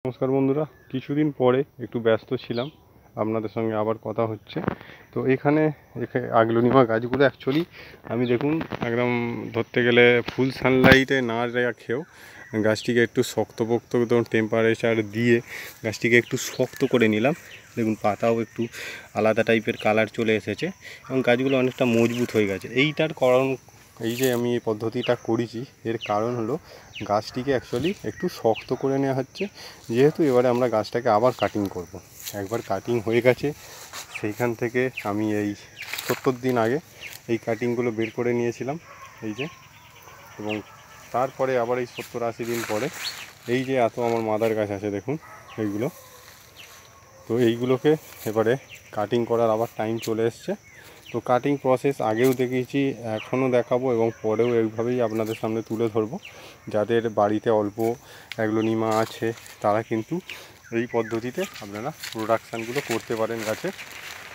নমস্কার বন্ধুরা, কিছুদিন পরে একটু ব্যস্ত ছিলাম, আপনাদের সঙ্গে আবার কথা হচ্ছে। তো এখানে আগলোনিমা গাছগুলো অ্যাকচুয়ালি আমি দেখুন একদম ধরতে গেলে ফুল সানলাইটে না রেখেও গাছটিকে একটু শক্তপোক্ত টেম্পারেচার দিয়ে গাছটিকে একটু শক্ত করে নিলাম। দেখুন পাতাও একটু আলাদা টাইপের কালার চলে এসেছে এবং গাছগুলো অনেকটা মজবুত হয়ে গেছে। এইটার কারণ, এই যে আমি এই পদ্ধতিটা করেছি এর কারণ হলো গাছটিকে অ্যাকচুয়ালি একটু শক্ত করে নেওয়া হচ্ছে, যেহেতু এবারে আমরা গাছটাকে আবার কাটিং করব। একবার কাটিং হয়ে গেছে, সেইখান থেকে আমি এই 70 দিন আগে এই কাটিংগুলো বের করে নিয়েছিলাম এই যে, এবং তারপরে আবার এই 70-80 দিন পরে এই যে এত আমার মাদার গাছ আছে দেখুন এইগুলো, তো এইগুলোকে এবারে কাটিং করার আবার টাইম চলে এসছে। তো কাটিং প্রসেস আগেও দেখিয়েছি, এখনও দেখাবো এবং পরেও এইভাবেই আপনাদের সামনে তুলে ধরবো। যাদের বাড়িতে অল্প অ্যাগ্লোনিমা আছে তারা কিন্তু এই পদ্ধতিতে আপনারা প্রোডাকশানগুলো করতে পারেন গাছের।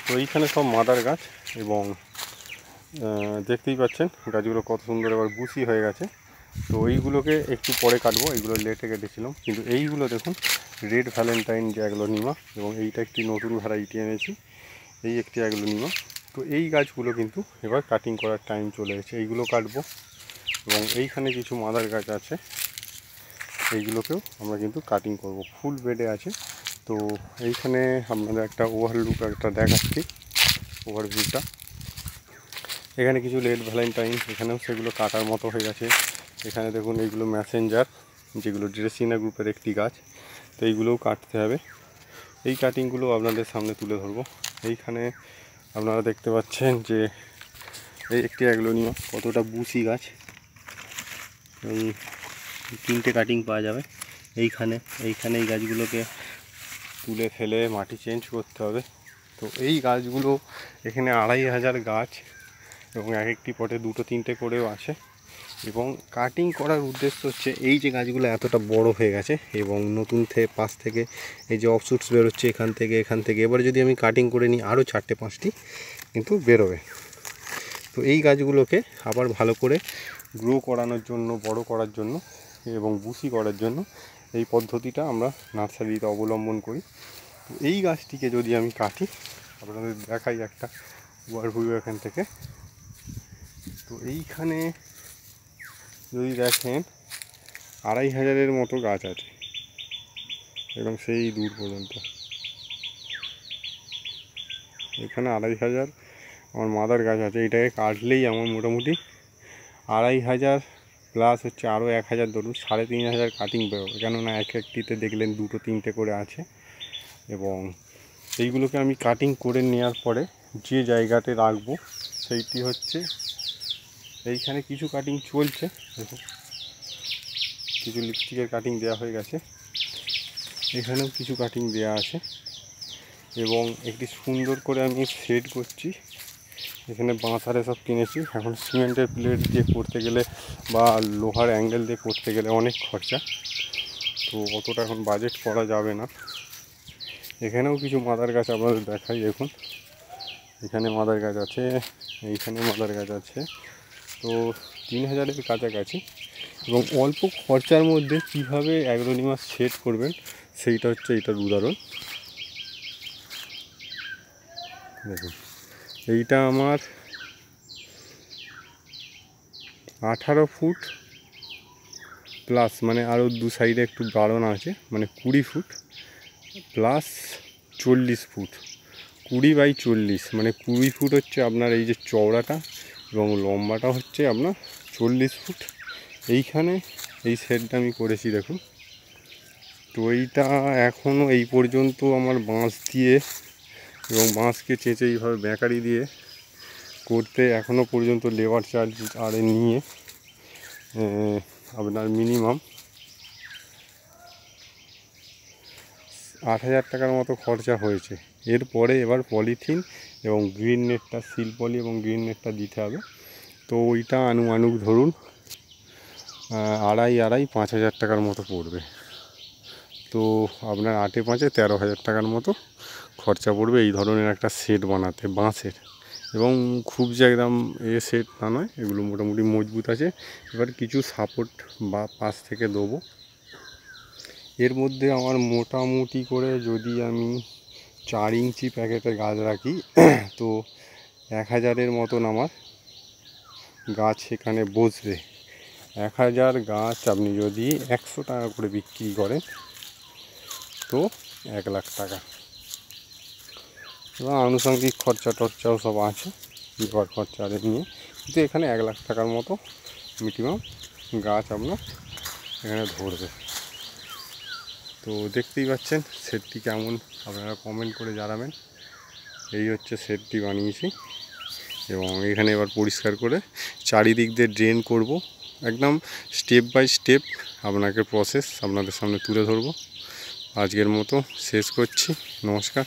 তো এইখানে সব মাদার গাছ এবং দেখতেই পাচ্ছেন গাছগুলো কত সুন্দর এবার বুশি হয়ে গেছে। তো এইগুলোকে একটু পরে কাটবো, এইগুলো লেটে কেটেছিলাম, কিন্তু এইগুলো দেখুন রেড ভ্যালেন্টাইন যে অ্যাগ্লোনিমা, এবং এইটা একটি নতুন ভ্যারাইটি এনেছি, এই একটি অ্যাগ্লোনিমা। তো এই গাছগুলো কিন্তু এবার কাটিং করার টাইম চলে এসেছে, এইগুলো কাটবো। এবং এইখানে কিছু মাদার গাছ আছে, এইগুলোকেও আমরা কিন্তু কাটিং করব, ফুল বেডে আছে। তো এইখানে আপনাদের একটা ওভারলুক একটা দেখাচ্ছি, ওভারভিউটা। এখানে কিছু রেড ভ্যালেন্টাইন, এখানেও সেগুলো কাটার মতো হয়ে গেছে। এখানে দেখুন এইগুলো ম্যাসেঞ্জার, যেগুলো ড্রেসিনা গ্রুপের একটি গাছ, তো এইগুলোও কাটতে হবে। এই কাটিংগুলো আপনাদের সামনে তুলে ধরবো। এইখানে আপনারা দেখতে পাচ্ছেন যে এই একটি অ্যাগ্লোনিমা, কতটা বুশি গাছ, এই 3টে কাটিং পাওয়া যাবে। এইখানে এই গাছগুলোকে তুলে ফেলে মাটি চেঞ্জ করতে হবে। তো এই গাছগুলো এখানে 2500 গাছ, এবং এক একটি পটে 2-3টে করেও আছে। এবং কাটিং করার উদ্দেশ্য হচ্ছে এই যে গাছগুলো এতটা বড় হয়ে গেছে এবং নতুন পাশ থেকে এই যে অফশুটস বেরোচ্ছে এখান থেকে, এবার যদি আমি কাটিং করে নিই আরও 4-5টি কিন্তু বেরোবে। তো এই গাছগুলোকে আবার ভালো করে গ্রো করানোর জন্য, বড় করার জন্য এবং বুশি করার জন্য এই পদ্ধতিটা আমরা নার্সারিতে অবলম্বন করি। তো এই গাছটিকে যদি আমি কাটি, আপনাদের দেখাই একটা ওভারভিউ এখান থেকে। তো এইখানে যদি দেখেন 2500-এর মতো গাছ আছে এবং সেই দূর পর্যন্ত, এখানে 2500 আমার মাদার গাছ আছে। এটাকে কাটলেই আমার মোটামুটি 2500 প্লাস হচ্ছে আরও 1000, ধরুন 3500 কাটিং বেরোবে, কেননা এক একটিতে দেখলেন 2-3টে করে আছে। এবং এইগুলোকে আমি কাটিং করে নেওয়ার পরে যে জায়গাতে রাখবো সেইটি হচ্ছে এইখানে। কিছু কাটিং চলছে, দেখুন কিছু লিপস্টিকের কাটিং দেওয়া হয়ে গেছে, এখানেও কিছু কাটিং দেওয়া আছে। এবং একটি সুন্দর করে আমি সেট করছি, এখানে বাঁশারে সব কিনেছি। এখন সিমেন্টের প্লেট দিয়ে করতে গেলে বা লোহার অ্যাঙ্গেল দিয়ে করতে গেলে অনেক খরচা, তো অতটা এখন বাজেট করা যাবে না। এখানেও কিছু মাদার গাছ আপনাদের দেখাই, দেখুন এখানে মাদার গাছ আছে, এইখানে মাদার গাছ আছে। তো 3000-এর কাছাকাছি। এবং অল্প খরচার মধ্যে কীভাবে অ্যাগ্লোনিমা সেট করবেন সেইটা হচ্ছে এইটার উদাহরণ। দেখুন এইটা আমার 18 ফুট প্লাস, মানে আরও দু সাইডে একটু বাড়ানো আছে, মানে 20 ফুট প্লাস 40 ফুট, 20x40, মানে 20 ফুট হচ্ছে আপনার এই যে চওড়াটা, এবং লম্বাটা হচ্ছে আপনার 40 ফুট। এইখানে এই সেটটা আমি করেছি দেখুন। তো এইটা এখনও এই পর্যন্ত আমার বাঁশ দিয়ে এবং বাঁশকে চেঁচে এইভাবে বেঁকারি দিয়ে করতে এখনও পর্যন্ত লেবার চার্জ আর নিয়ে আপনার মিনিমাম 8000 টাকার মতো খরচা হয়েছে। এরপরে এবার পলিথিন এবং গ্রিন নেটটা, সিল পলি এবং গ্রিন নেটটা দিতে হবে। তো ওইটা আনুমানুক ধরুন 5,500 টাকার মতো পড়বে। তো আপনার 8-5 13,000 টাকার মতো খরচা পড়বে এই ধরনের একটা সেট বানাতে বাঁশের। এবং খুব যে একদম সেট তা নয়, এগুলো মোটামুটি মজবুত আছে। এবার কিছু সাপোর্ট বা পাশ থেকে দেবো। এর মধ্যে আমার মোটামুটি করে যদি আমি 4 ইঞ্চি প্যাকেটের গাছ রাখি তো 1000-এর মতন আমার গাছ এখানে বসবে। 1000 গাছ আপনি যদি 100 টাকা করে বিক্রি করেন তো 1 লাখ টাকা, এবং আনুষঙ্গিক খরচা টরচাও সব আছে, লেবার খরচা নিয়ে, কিন্তু এখানে 1 লাখ টাকার মতো মিনিমাম গাছ আপনার এখানে ধরবে। তো দেখতেই পাচ্ছেন শেডটি কেমন, আপনারা কমেন্ট করে জানাবেন। এই হচ্ছে শেডটি বানিয়েছি, এবং এখানে এবার পরিষ্কার করে চারিদিক দিয়ে ড্রেন করব। একদম স্টেপ বাই স্টেপ আপনাকে প্রসেস আপনাদের সামনে তুলে ধরবো। আজকের মতো শেষ করছি, নমস্কার।